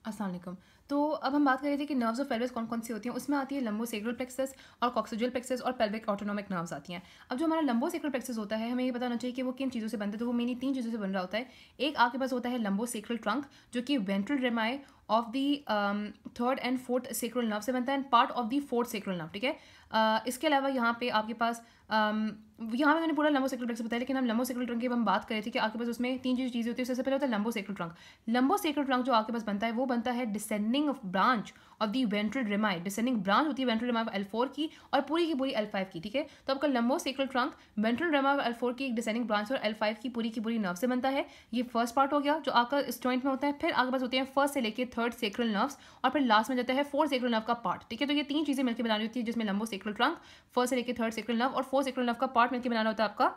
अस्सलाम वालेकुम। तो अब हम बात कर रहे थे कि नर्व्स ऑफ पेल्विस कौन कौन सी होती हैं। उसमें आती है लंबोसेक्रल प्लेक्सस और कॉक्सिडियल प्लेक्सस और पेल्विक ऑटोनोमिक नर्व्स आती हैं। अब जो हमारा लंबोसेक्रल प्लेक्सस होता है, हमें ये पता होना चाहिए कि वो किन चीज़ों से बनता है। तो वो मेनली 3 चीज़ों से बन रहा होता है। एक आपके पास होता है लंबोसेक्रल ट्रंक, जो कि ventral रेमाई of the third and fourth sacral nerve से बनता है, and part of the fourth sacral nerve. ठीक है। इसके अलावा यहाँ पे आपके पास यहाँ पे मैंने पूरा लंबोसेक्रल प्लेक्सस बताया, लेकिन हम लंबोसेक्रल ट्रंक की हम बात कर रहे थे कि आपके पास उसमें 3 चीज़ें होती है। सबसे पहले होता है लंबोसेक्रल ट्रंक। लंबोसेक्रल ट्रंक जो आपके पास बनता है वो बनता है descending of branch of the ventral रेमाई। Descending branch होती है वेंट्रल रेमाई ऑफ L4 की और पूरी की पूरी L5 की। ठीक है। तो आपका lumbosacral trunk ventral रेमाई of L4 की एक डिसेंडिंग ब्रांच और L5 की पूरी नर्व से बनता है। ये फर्स्ट पार्ट हो गया जो आपका इस जॉइंट में होता है। फिर आपके पास होते हैं फर्स्ट से लेकर थर्ड सेक्रल नर्व्स और फिर लास्ट में जाता है फोर्थ सेक्रल नर्व का पार्ट। ठीक है। तो ये 3 चीज़ें मिलकर बनानी होती है, जिसमें लंबोसेक्रल ट्रंक, फर्स्ट से लेकर थर्ड सेक्रल नर्व और फोर्थ सेक्रल नर्व का पार्ट मिलकर बनाना होता है आपका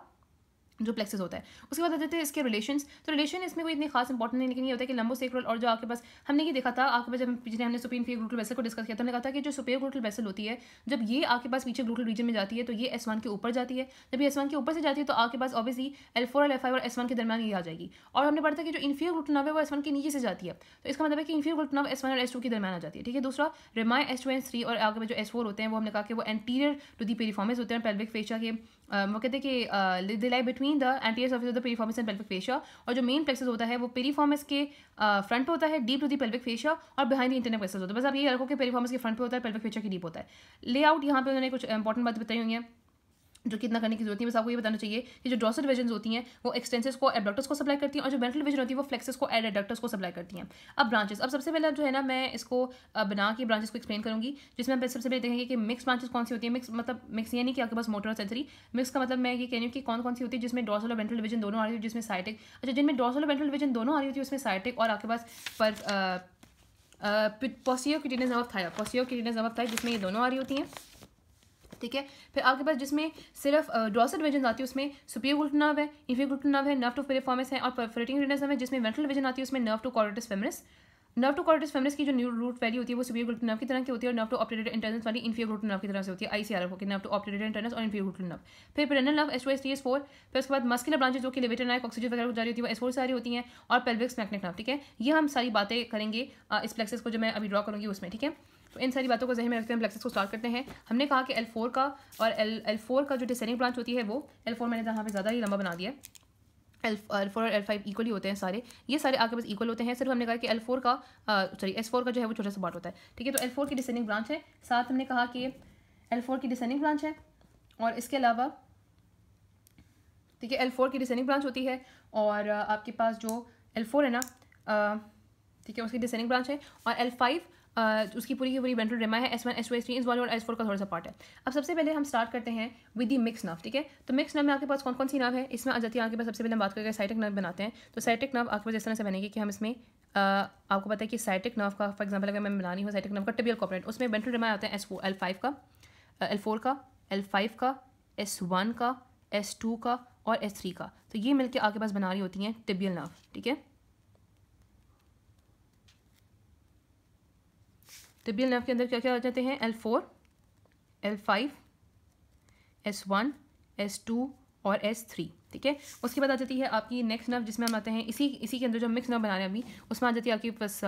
जो प्लेक्सस होता है। उसके बाद आ जाते हैं इसके रिलेशंस। तो रिलेशन इसमें कोई इतनी खास इंपॉर्टेंट नहीं, लेकिन ये होता है कि लंबोसेक्रल और जो आपके पास हमने ये देखा था आपके पास, जब पिछले हमने सुपीरियर इंफीरियर ग्लूटल वेसल को डिस्कस किया था, हमने कहा था कि जो सुपीरियर ग्लूटल वेसल होती है, जब ये आपके पास पीछे ग्लूटल रीजन में जाती है तो ये S1 के ऊपर जाती है। जब ये S1 के ऊपर से जाती है तो आपके पास ऑब्वियसली L4 और L5 और S1 के दरमियान ये आ जाएगी। और हमने पढ़ा था कि जो इंफीरियर ग्लूटल नर्व है वो S1 के नीचे से जाती है, तो इसका मतलब है कि इंफीरियर ग्लूटल नर्व S1 और S2 के दरमियान आ जाती है। ठीक है। दूसरा रेमाई S2 S3 और आगे में जो S4 होते हैं वो हमने कहा कि वो एंटीरियर टू दी पेरिफॉर्मिस होते हैं, पेल्विक फेशिया के वो कहते हैं कि they lie between the anterior surface of the piriformis and pelvic fascia. और जो मेन प्लेक्सस होता है वो पेरिफॉर्मिस के फ्रंट पे होता है, deep to the pelvic fascia, और बिहाइंड द इंटरनल प्लेक्सस होता है। बस आप ये रखो कि पेरिफॉर्मिस के फ्रंट पे होता है, पेल्विक फेशिया की डीप होता है। लेआउट यहाँ पे उन्होंने कुछ इंपॉर्टेंट बातें बताई हुई हैं जो कितना करने की जरूरत नहीं। बस आपको ये बताना चाहिए कि जो डॉर्सल डिविजन होती हैं वो एक्सटेंसेस को एब्डक्टस को सप्लाई करती हैं, और जो वेंट्रल डिविजन होती है वो फ्लेक्सस को एडक्टस को सप्लाई करती हैं। अब ब्रांचेस, अब सबसे पहले जो है ना, मैं इसको बना के ब्रांचेस को एक्सप्लेन करूंगी, जिसमें हम सबसे पहले देखेंगे कि मिक्स ब्रांचेस कौन सी होती है। मिक्स मतलब मिक्स ये नहीं कि आपके पास मोटर और सेंसरी। मिक्स का मतलब मैं ये कह रही हूँ कि कौन कौन सी होती है जिसमें डॉर्सल और वेंट्रल डिविजन दोनों आ रही है, जिसमें साइटिक, अच्छा जिनमें डॉर्सल और वेंट्रल डिविजन दोनों आ रही होती है उसमें साइटिक और आपके पास पर posterior cutaneous nerve of thigh, posterior cutaneous nerve of thigh, जिसमें ये दोनों आ रही होती हैं। ठीक है। फिर आपके पास जिसमें सिर्फ डॉर्सल डिवीजन आती है उसमें सुपीरियर ग्लूटल नर्व है, इंफीरियर ग्लूटल नर्व है, नर्व टू पेरिफॉर्मिस है, और परफोरेटिंग रीनस नर्व है। जिसमें वेंट्रल डिवीजन आती है उसमें नर्व टू कॉर्डेटस फेमरिस। नर्व टू कॉर्डेटस फेमरिस की जो न्यू रूट वैल्यू होती है वो सुपीरियर ग्लूटल नर्व की तरह की होती है, और नर्व टू ऑप्टेटेड इंटरनस वाली इंफीरियर ग्लूटल नर्व की तरह से होती है। ICRF होकर नर्व टू ऑप्टेटेड इंटरनस और इंफीरियर ग्लूटल नर्व। फिर perennial nerve S2 S3 S4। फिर उसके बाद मस्कुलर ब्रांचेस जो कि लेवेटर नाइक ऑक्सीजन वगैरह को जा रही होती है वो S4 से आ रही होती हैं, और पेल्विक स्मैक्निक नर्व। ठीक है। ये हम सारी बातें करेंगे इस प्लेक्सस को जो मैं अभी ड्रॉ करूंगी उसमें। ठीक है। तो इन सारी बातों को ज़हन में रखते हैं प्लेक्सस को स्टार्ट करते हैं। हमने कहा कि L4 का और L4 का जो डिसेंडिंग ब्रांच होती है वो L4 मैंने यहाँ पे ज़्यादा ही लंबा बना दिया है। L4 और L5 इक्वली होते हैं सारे, ये सारे आपके पास इक्वल होते हैं। सिर्फ हमने कहा कि L4 का S4 का जो है वो छोटा सा पार्ट होता है। ठीक है। तो L4 की डिसेंडिंग ब्रांच है, साथ हमने कहा कि L4 की डिसेंडिंग ब्रांच है, और इसके अलावा ठीक है L4 की डिसेंडिंग ब्रांच होती है, और आपके पास जो L4 है ना, ठीक है, उसकी डिसेंडिंग ब्रांच है, और L5 उसकी पूरी की पूरी वेंट्रल रेमा है, S1 S2 S3 इस वाले, और S4 का थोड़ा सा पार्ट है। अब सबसे पहले हम स्टार्ट करते हैं विद दी मिक्स नर्व। ठीक है। तो मिक्स नर्व में आपके पास कौन कौन सी नर्व है, इसमें आ जाती है आपके पास, सबसे पहले हम बात करेंगे साइटिक नर्व बनाते हैं। तो साइटिक नर्व आपके पास इस तरह से बनेगी कि हम इसमें आपको पता है कि साइटिक नर्व का फॉर एग्जाम्पल अगर मैं बनानी हूँ साइटिक नर्व का टिबियल कॉर्पोरेट, उसमें वेंट्रल रेमा आता है L5 का, L4 का, L5 का, S1 का, S2 का और S3 का। तो ये मिलकर आपके पास बना रही होती हैं टिबियल नर्व। ठीक है। टिबियल नर्व के अंदर क्या क्या आ जाते हैं, L4, L5, S1, S2 और S3। ठीक है। उसके बाद आ जाती है आपकी नेक्स्ट नर्व, जिसमें हम आते हैं इसी के अंदर जो मिक्स नर्व बना रहे हैं अभी, उसमें आ जाती है आपके पास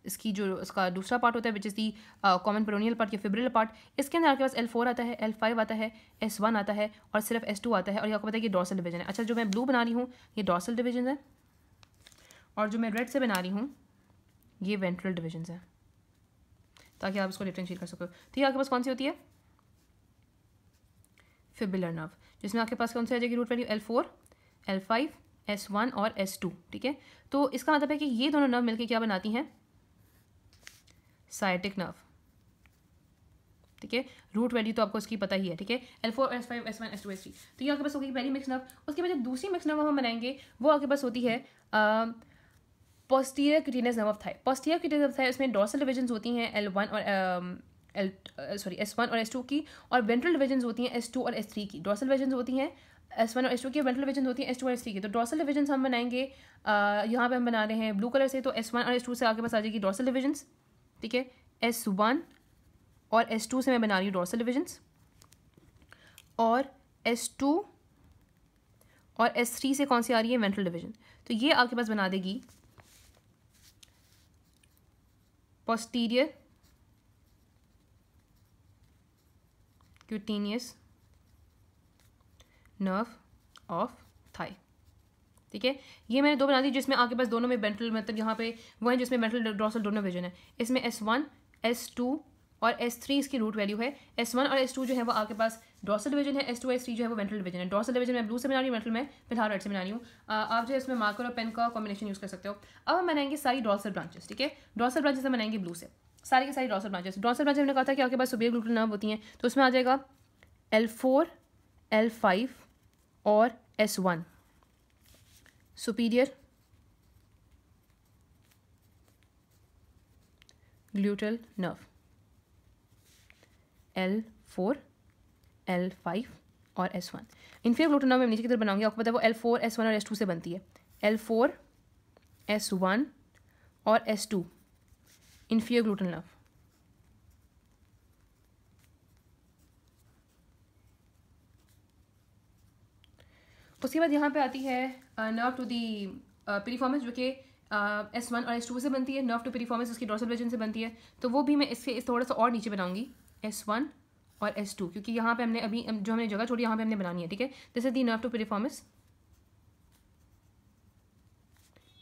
इसकी जो इसका दूसरा पार्ट होता है which is the common peroneal part या फिब्रिलर पार्ट। इसके अंदर आपके पास L4 आता है, L5 आता है, S1 आता है, और सिर्फ S2 आता है, और ये आपको पता है कि डॉर्सल डिवीजन है। अच्छा, जो मैं ब्लू बना रही हूँ ये डॉर्सल डिवीजन है, और जो मैं रेड से बना रही हूँ ये वेंट्रल डिवीजन है, ताकि आप इसको डिफरेंशिएट कर सको। तो ये आपके पास कौन सी होती है, फिब्रिलर नर्व, जिसमें आपके पास कौन सी आ जाएगी root value, L4, L5, S1 और S2। ठीक है। तो इसका मतलब है कि ये दोनों नर्व मिलकर क्या बनाती हैं, साइटिक नर्व। ठीक है। रूट वैल्यू तो आपको इसकी पता ही है। ठीक है। L4, S5, S1, S2, S3। तो ये आपके पास होगी पहली मिक्स नर्व। उसके बाद जो दूसरी मिक्स नर्व हम बनाएंगे वो आपके पास होती है posterior cutaneous nerve of thigh. Posterior cutaneous nerve of thigh, उसमें डॉर्सल डिविजन्स होती हैं L1 और S1 और S2 की, और वेंट्रल डिविजन्स होती हैं S2 और S3 की। डॉर्सल डिविजन्स होती हैं S1 और S2 की, वेंट्रल डिविजन होती है S2 और S3 की। तो डॉर्सल डिविजन्स हम बनाएंगे यहाँ पे हम बना रहे हैं ब्लू कलर से। तो S1 और S2 से आपके पास आ जाएगी डॉर्सल डिविजन्स। ठीक है। S1 और S2 से मैं बना रही हूँ डॉर्सल डिविजन्स, और S2 और S3 से कौन सी आ रही है, वेंट्रल डिविजन। तो ये आपके पास बना देगी posterior cutaneous nerve of thigh. ठीक है, ये मैंने दो बना दी जिसमें आपके पास दोनों में वेंट्रल, मतलब यहाँ पे वो है जिसमें वेंट्रल डॉर्सल दोनों विजन है। इसमें S1 S2 और S3 इसकी रूट वैल्यू है। S1 और S2 जो है वो आपके पास डॉर्सल डिवीजन है, S2 S3 जो है वो वेंट्रल डिवीजन है। डॉर्सल डिवीजन मैं ब्लू से बना रही हूँ, वेंट्रल में फिलहाल रेड से बना रही हूँ। आप जो है इसमें मार्कर और पेन का कॉम्बिनेशन यूज़ कर सकते हो। अब हम बनाएंगे सारी डॉर्सल ब्रांचेस। ठीक है, डॉर्सल ब्रांचेस हम बनाएंगे ब्लू से, सारी की सारी डॉर्सल ब्रांचेस। डॉर्सल ब्रांचेस हमने कहा था कि आपके पास सुपीरियर ग्लूटल नर्व होती हैं, तो उसमें आ जाएगा L4 L5 और S1 superior gluteal nerve, L4 L5 और S1। इनफीरियर ग्लूटल नर्व में नीचे की तरफ बनाऊंगी, आपको पता है वो L4 S1 और S2 से बनती है। L4 S1 और S2 इनफीरियर ग्लूटल नर्व। उसके बाद यहाँ पे आती है नर्व टू दी पिरिफॉर्मिस जो कि S1 और S2 से बनती है। नर्व टू पिरिफॉर्मिस उसकी डॉर्सल विजन से बनती है, तो वो भी मैं इससे थोड़ा सा और नीचे बनाऊंगी S1 और S2, क्योंकि यहाँ पे हमने अभी जो हमने जगह छोड़ी यहाँ पे हमने बनानी है। ठीक है, this is the nerve to piriformis.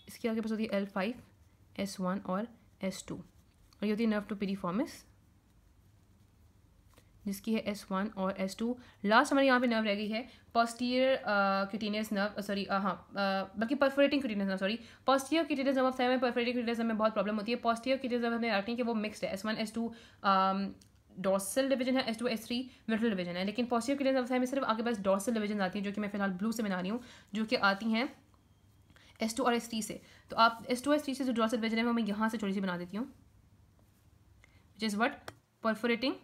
इसकी आगे पास होती है L5 S1 और S2, और ये होती है नर्व टू पिरिफॉर्मिस जिसकी है S1 और S2। लास्ट हमारे यहाँ पे नर्व रह गई है पोस्टीरियर क्यूटेनियस नर्व, सॉरी बल्कि perforating cutaneous nerve, sorry posterior cutaneous nerve of thigh में परफोरेटिंग क्यूटेनियस नर्व में बहुत प्रॉब्लम होती है। पोस्टीरियर क्यूटेनियस नर्व हमें रखनी है कि वो मिक्स्ड है, S1 S2 डॉर्सल डिवीजन है, S2 S3 वेंट्रल डिवीजन है। लेकिन पोस्टीरियर क्यूटेनियस नर्व थाई में सिर्फ आपके पास डॉर्सल डिवीजन आती है, जो कि मैं फिलहाल ब्लू से बना रही हूँ, जो कि आती हैं S2 और S3 से। तो आप S2 और S3 से जो डॉर्सल डिवीजन है वो मैं यहाँ से थोड़ी सी बना देती हूँ, which is what perforating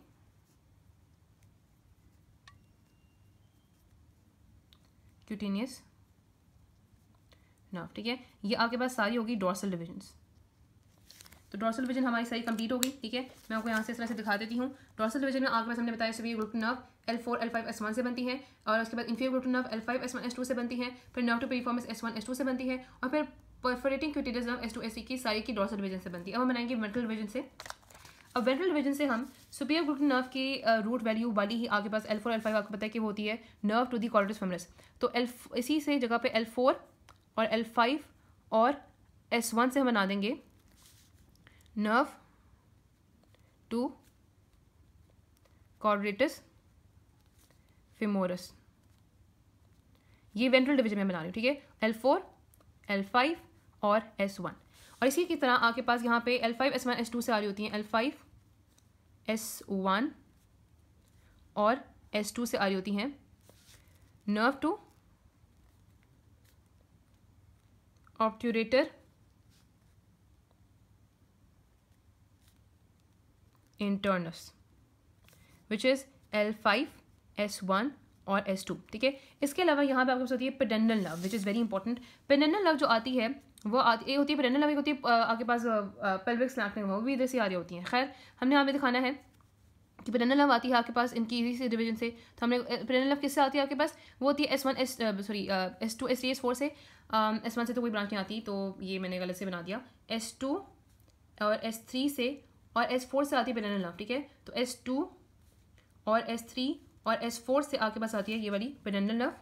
cutaneous nerve. ठीक है, ये आपके पास सारी होगी डॉर्सल डिविजन्स। तो डॉर्सल डिवीजन हमारी सारी कंप्लीट हो गई। ठीक है, मैं आपको यहाँ से इस तरह से दिखा देती हूँ। डॉर्सल डिवीजन में आपके पास हमने बताया superior gluteal nerve L4 L5 S1 से बनती है, और उसके बाद inferior gluteal nerve L5 S1 S2 से बनती है, फिर nerve to piriformis S1 S2 से बनती है, और फिर perforating cutaneous nerve S2 S3 की सारी की डॉर्सल डिवीजन से बनती है। अब हम बनाएंगे वेंट्रल डिवीजन से। अब वेंट्रल डिवीजन से हम सुपीरियर ग्लूटल नर्व की रूट वैल्यू वाली ही आपके पास L4 L5 आपको पता है कि वो होती है नर्व टू दी कॉर्डेटस फेमोरिस। तो इसी से जगह पे L4 और L5 और S1 से हम बना देंगे नर्व टू कॉर्डेटस फेमोरिस। ये वेंट्रल डिवीजन में बना रही हूँ। ठीक है, L4 L5 और S1। और इसी की तरह आपके पास यहाँ पे L5 S1 S2 से आ रही होती हैं L5 S1 और S2 से आ रही होती हैं nerve to obturator internus, which is L5 S1 और S2। ठीक है, इसके अलावा यहाँ पे आपके पास होती है pudendal nerve, which is very important. Pudendal nerve जो आती है वो एक होती है पेडेंडल नर्व, एक होती है आपके पास पेल्विक स्लैंट में, वो भी इधर से आ रही होती हैं। खैर हमने यहाँ पे दिखाना है कि पेडेंडल नर्व आती है आपके पास इनकी इसी से डिवीजन से। तो हमने पेडेंडल नर्व किससे आती है आपके पास, वो होती है S1 S2 S3 S4 से। S1 से तो कोई ब्रांच नहीं आती, तो ये मैंने गलत से बना दिया। S2 और S3 से और S4 से आती है पेडेंडल नर्व। ठीक है, तो S2 और S3 और S4 से आपके पास आती है ये वाली पेडेंडल नर्व।